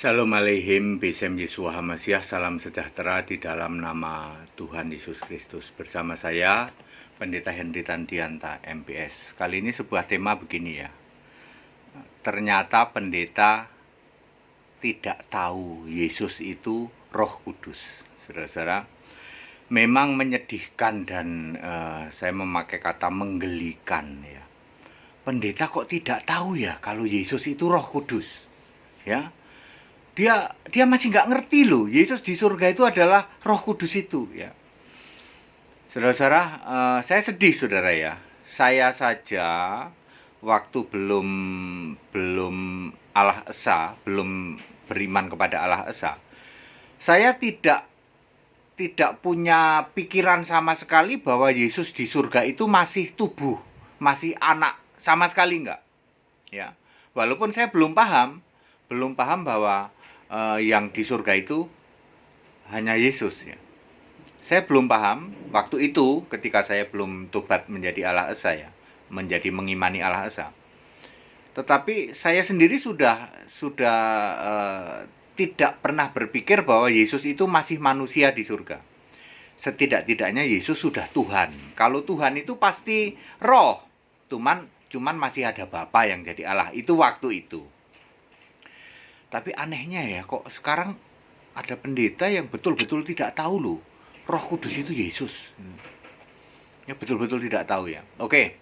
Shalom Aleihim, Besem Yeshua HaMashiach, salam sejahtera di dalam nama Tuhan Yesus Kristus. Bersama saya, Pendeta Henry Tandianta, MPS. Kali ini sebuah tema begini ya. Ternyata pendeta tidak tahu Yesus itu Roh Kudus. Saudara-saudara, memang menyedihkan dan saya memakai kata menggelikan ya. Pendeta kok tidak tahu ya kalau Yesus itu Roh Kudus, ya? Dia masih nggak ngerti loh, Yesus di surga itu adalah Roh Kudus itu ya. Saudara-saudara, saya sedih saudara ya. Saya saja waktu belum Allah Esa, belum beriman kepada Allah Esa, saya tidak punya pikiran sama sekali bahwa Yesus di surga itu masih tubuh, masih anak, sama sekali enggak. Ya. Walaupun saya belum paham bahwa yang di surga itu hanya Yesus ya. Saya belum paham waktu itu ketika saya belum tobat menjadi Allah Esa ya, menjadi mengimani Allah Esa. Tetapi saya sendiri sudah tidak pernah berpikir bahwa Yesus itu masih manusia di surga. Setidak-tidaknya Yesus sudah Tuhan. Kalau Tuhan itu pasti roh, cuman masih ada Bapa yang jadi Allah. Itu waktu itu. Tapi anehnya ya, kok sekarang ada pendeta yang betul-betul tidak tahu loh, Roh Kudus itu Yesus. Ya betul-betul tidak tahu ya. Oke,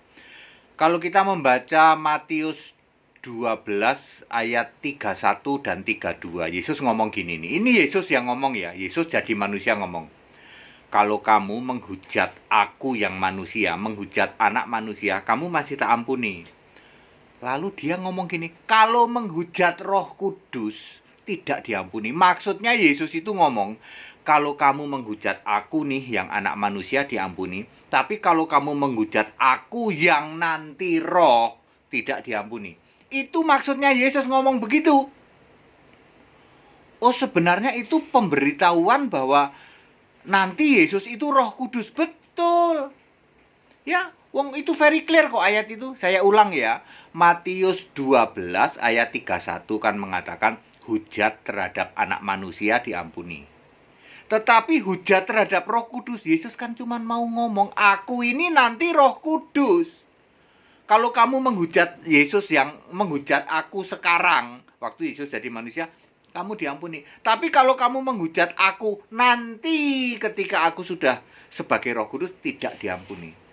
kalau kita membaca Matius 12 ayat 31 dan 32, Yesus ngomong gini nih. Ini Yesus yang ngomong ya, Yesus jadi manusia ngomong. Kalau kamu menghujat aku yang manusia, menghujat anak manusia, kamu masih tak ampuni. Lalu dia ngomong gini, kalau menghujat Roh Kudus tidak diampuni. Maksudnya Yesus itu ngomong, kalau kamu menghujat aku nih yang anak manusia diampuni, tapi kalau kamu menghujat aku yang nanti roh tidak diampuni. Itu maksudnya Yesus ngomong begitu. Oh, sebenarnya itu pemberitahuan bahwa nanti Yesus itu Roh Kudus. Betul. Ya, wong itu very clear kok ayat itu. Saya ulang ya. Matius 12 ayat 31 kan mengatakan hujat terhadap anak manusia diampuni. Tetapi hujat terhadap Roh Kudus, Yesus kan cuma mau ngomong, aku ini nanti Roh Kudus. Kalau kamu menghujat Yesus yang menghujat aku sekarang, waktu Yesus jadi manusia, kamu diampuni. Tapi kalau kamu menghujat aku nanti ketika aku sudah sebagai Roh Kudus, tidak diampuni.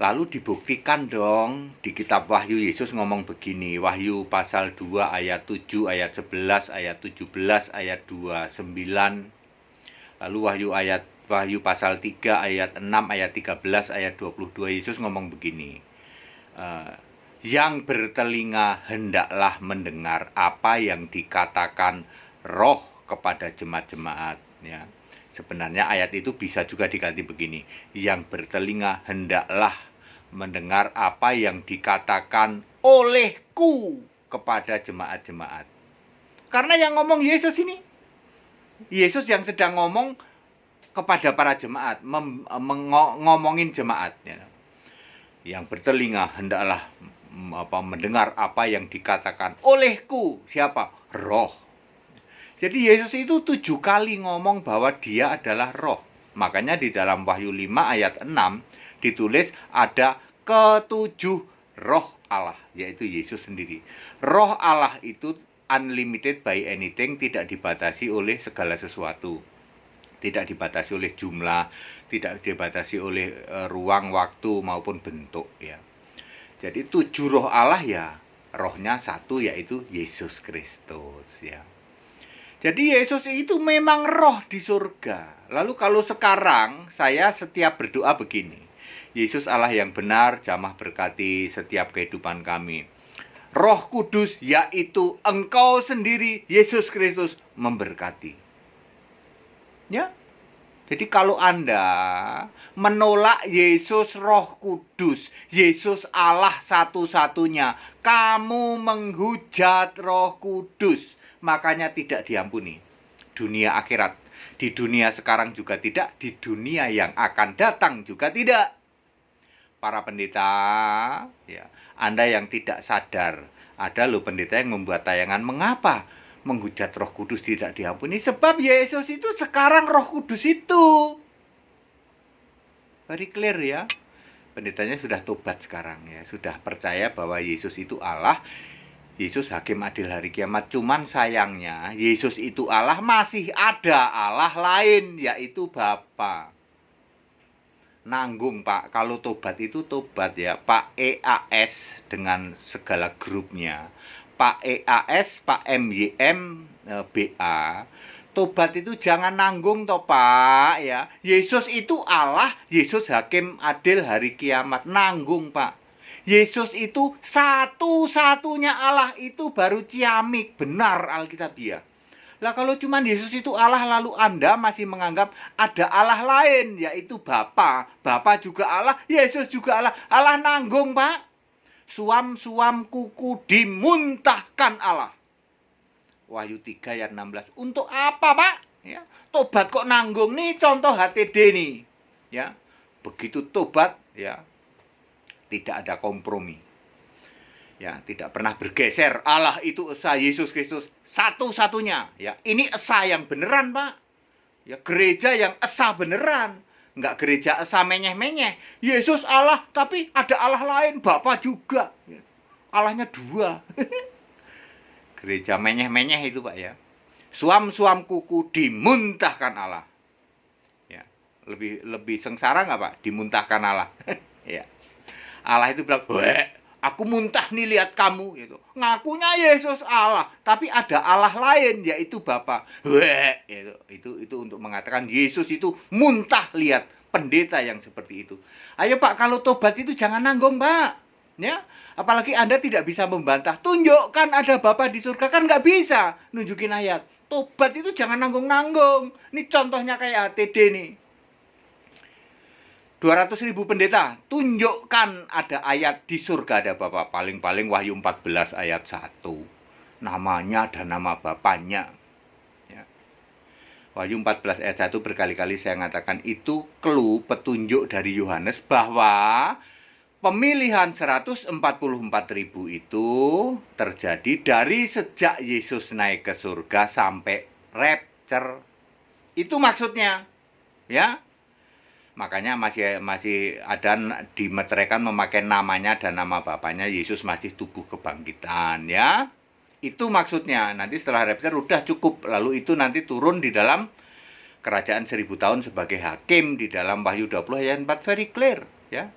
Lalu dibuktikan dong di kitab Wahyu, Yesus ngomong begini. Wahyu pasal 2 ayat 7, ayat 11, ayat 17, ayat 29. Lalu Wahyu pasal 3 ayat 6, ayat 13, ayat 22. Yesus ngomong begini. Yang bertelinga hendaklah mendengar apa yang dikatakan Roh kepada jemaat-jemaat ya. Sebenarnya ayat itu bisa juga diganti begini. Yang bertelinga hendaklah mendengar apa yang dikatakan olehku kepada jemaat-jemaat. Karena yang ngomong Yesus ini. Yesus yang sedang ngomong kepada para jemaat, ngomongin jemaat. Ya. Yang bertelinga hendaklah mendengar apa yang dikatakan olehku. Siapa? Roh. Jadi Yesus itu 7 kali ngomong bahwa dia adalah roh. Makanya di dalam Wahyu 5 ayat 6 ditulis ada ketujuh roh Allah, yaitu Yesus sendiri. Roh Allah itu unlimited by anything, tidak dibatasi oleh segala sesuatu. Tidak dibatasi oleh jumlah, tidak dibatasi oleh ruang, waktu maupun bentuk ya. Jadi 7 roh Allah ya, rohnya satu yaitu Yesus Kristus ya. Jadi Yesus itu memang roh di surga. Lalu kalau sekarang saya setiap berdoa begini. Yesus Allah yang benar, jamah berkati setiap kehidupan kami. Roh Kudus yaitu Engkau sendiri, Yesus Kristus memberkati. Ya. Jadi kalau Anda menolak Yesus Roh Kudus, Yesus Allah satu-satunya, kamu menghujat Roh Kudus, makanya tidak diampuni. Dunia akhirat, di dunia sekarang juga tidak, di dunia yang akan datang juga tidak. Para pendeta, ya, Anda yang tidak sadar, Ada loh pendeta yang membuat tayangan, mengapa menghujat Roh Kudus tidak diampuni? Sebab Yesus itu sekarang Roh Kudus itu. Very clear ya. Pendetanya sudah tobat sekarang ya, sudah percaya bahwa Yesus itu Allah. Yesus hakim adil hari kiamat. Cuman sayangnya Yesus itu Allah, masih ada Allah lain, yaitu Bapa. Nanggung Pak, kalau tobat itu tobat ya, Pak EAS dengan segala grupnya, Pak EAS, Pak MYM, BA. Tobat itu jangan nanggung toh Pak ya. Yesus itu Allah, Yesus hakim adil hari kiamat. Nanggung Pak. Yesus itu satu-satunya Allah, itu baru ciamik, benar Alkitabiah. Lah kalau cuman Yesus itu Allah lalu Anda masih menganggap ada Allah lain, yaitu Bapa. Bapa juga Allah, Yesus juga Allah. Allah nanggung Pak. Suam-suam kuku dimuntahkan Allah. Wahyu 3 ayat 16. Untuk apa Pak? Ya, tobat kok nanggung? Nih contoh HTD nih. Ya, begitu tobat ya, tidak ada kompromi. Ya, tidak pernah bergeser. Allah itu esa, Yesus Kristus satu-satunya. Ya, ini esa yang beneran, Pak. Ya, gereja yang esa beneran. Enggak gereja esa menyeh-menyeh. Yesus Allah, tapi ada Allah lain, Bapa juga. Ya, Allahnya dua. Gereja menyeh-menyeh itu, Pak ya. Suam-suam kuku dimuntahkan Allah. Ya, lebih sengsara nggak, Pak? Dimuntahkan Allah. Ya. Allah itu bilang, "Weh, aku muntah nih lihat kamu," gitu. Ngakunya Yesus Allah, tapi ada Allah lain, yaitu Bapa. Weh, itu untuk mengatakan Yesus itu muntah lihat pendeta yang seperti itu. Ayo Pak, kalau tobat itu jangan nanggung Pak. Ya, apalagi Anda tidak bisa membantah. Tunjukkan ada Bapa di surga, kan nggak bisa nunjukin ayat. Tobat itu jangan nanggung-nanggung. Ini contohnya kayak HTD nih. 200.000 pendeta, tunjukkan ada ayat di surga ada Bapa. Paling-paling Wahyu 14 ayat 1. Namanya ada nama Bapaknya. Ya. Wahyu 14 ayat 1 berkali-kali saya mengatakan itu clue petunjuk dari Yohanes bahwa pemilihan 144.000 itu terjadi dari sejak Yesus naik ke surga sampai rapture. Itu maksudnya. Ya. Makanya masih ada dimeteraikan memakai namanya dan nama Bapaknya, Yesus masih tubuh kebangkitan ya. Itu maksudnya. Nanti setelah rapture udah cukup. Lalu itu nanti turun di dalam kerajaan 1000 tahun sebagai hakim di dalam Wahyu 20 ayat 4 very clear ya.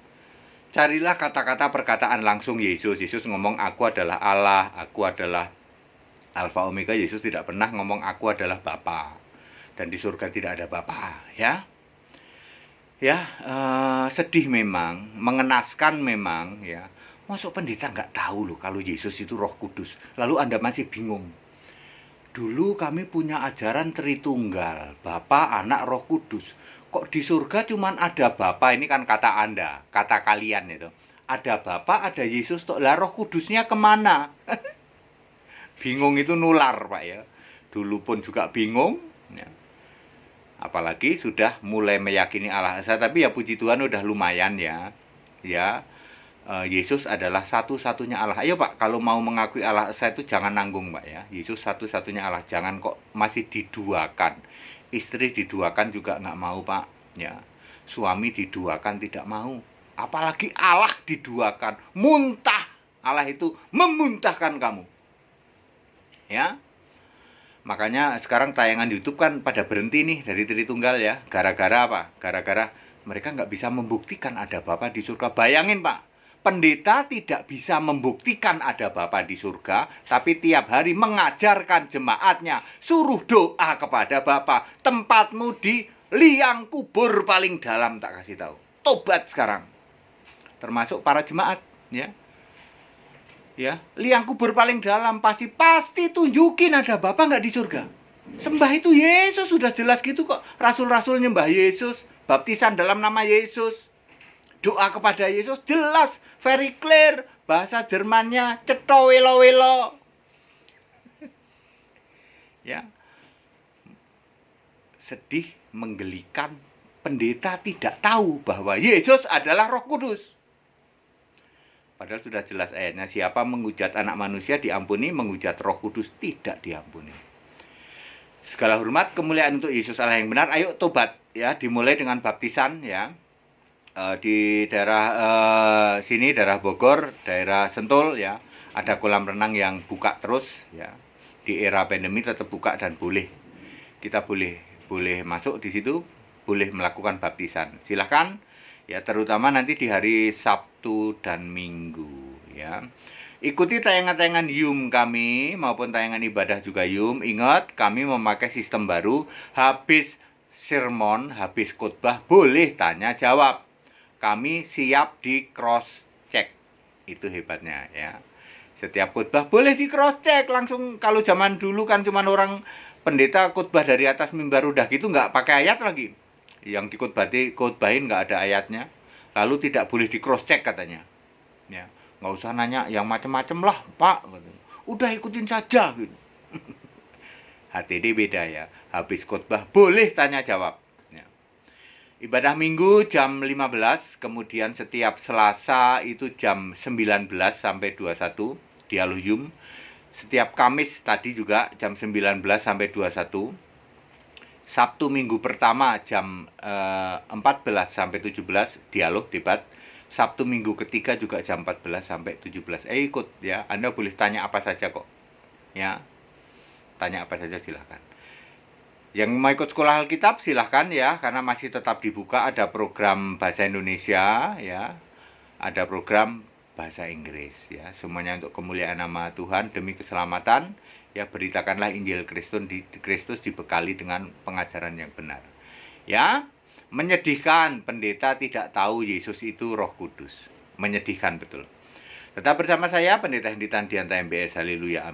Carilah kata-kata perkataan langsung Yesus. Yesus ngomong aku adalah Allah, aku adalah Alfa Omega. Yesus tidak pernah ngomong aku adalah Bapa. Dan di surga tidak ada Bapa ya. Ya, sedih memang, mengenaskan memang ya. Masuk pendeta nggak tahu loh kalau Yesus itu Roh Kudus. Lalu Anda masih bingung. Dulu kami punya ajaran Tritunggal, Bapa, Anak, Roh Kudus. Kok di surga cuman ada Bapa? Ini kan kata Anda, kata kalian itu. Ada Bapa, ada Yesus, lah Roh Kudusnya kemana? Bingung itu nular Pak ya. Dulu pun juga bingung. Ya. Apalagi sudah mulai meyakini Allah Esa, tapi ya puji Tuhan udah lumayan ya. Ya, Yesus adalah satu-satunya Allah. Ayo Pak, kalau mau mengakui Allah Esa itu jangan nanggung Pak ya. Yesus satu-satunya Allah, jangan kok masih diduakan. Istri diduakan juga nggak mau Pak. Ya, suami diduakan tidak mau. Apalagi Allah diduakan, muntah. Allah itu memuntahkan kamu. Ya. Makanya sekarang tayangan YouTube kan pada berhenti nih dari Tritunggal ya. Gara-gara apa? Gara-gara mereka nggak bisa membuktikan ada Bapa di surga. Bayangin Pak, pendeta tidak bisa membuktikan ada Bapa di surga, tapi tiap hari mengajarkan jemaatnya, suruh doa kepada Bapa. Tempatmu di liang kubur paling dalam, tak kasih tahu. Tobat sekarang. Termasuk para jemaat ya. Ya, liang kubur paling dalam pasti tunjukin ada Bapa nggak di surga. Sembah itu Yesus, sudah jelas gitu kok. Rasul-rasul nyembah Yesus, baptisan dalam nama Yesus, doa kepada Yesus, jelas, very clear. Bahasa Jermannya ceto welo-welo. Ya, sedih, menggelikan, pendeta tidak tahu bahwa Yesus adalah Roh Kudus. Padahal sudah jelas ayatnya, siapa menghujat anak manusia diampuni, menghujat Roh Kudus tidak diampuni. Segala hormat kemuliaan untuk Yesus Allah yang benar. Ayo tobat ya, dimulai dengan baptisan ya. Di daerah sini, daerah Bogor, daerah Sentul ya, ada kolam renang yang buka terus ya. Di era pandemi tetap buka dan kita boleh masuk di situ, boleh melakukan baptisan. Silahkan ya, terutama nanti di hari Sabtu dan Minggu ya. Ikuti tayangan-tayangan Yum kami maupun tayangan ibadah juga Yum. Ingat, kami memakai sistem baru. Habis sermon, habis khotbah boleh tanya jawab. Kami siap di cross check. Itu hebatnya ya. Setiap khotbah boleh di cross check langsung. Kalau zaman dulu kan cuma orang pendeta khotbah dari atas mimbar udah gitu, nggak pakai ayat lagi. Yang khotbahin nggak ada ayatnya. Lalu tidak boleh di cross check katanya. Ya, nggak usah nanya yang macem-macem lah Pak. Udah ikutin saja gitu. HTD beda ya. Habis khotbah boleh tanya jawab. Ibadah minggu jam 15, kemudian setiap Selasa itu jam 19 sampai 21, dialog Yum. Setiap Kamis tadi juga jam 19 sampai 21. Sabtu minggu pertama jam 14 sampai 17, dialog debat. Sabtu minggu ketiga juga jam 14 sampai 17. Ikut ya, Anda boleh tanya apa saja kok. Ya. Tanya apa saja silahkan. Yang mau ikut sekolah Alkitab silahkan ya, karena masih tetap dibuka. Ada program bahasa Indonesia ya, ada program bahasa Inggris ya, semuanya untuk kemuliaan nama Tuhan demi keselamatan ya. Beritakanlah Injil Kristus dibekali dengan pengajaran yang benar ya. Menyedihkan pendeta tidak tahu Yesus itu Roh Kudus, menyedihkan betul. Tetap bersama saya Pendeta Hendy Tandianta MBS. Haleluya.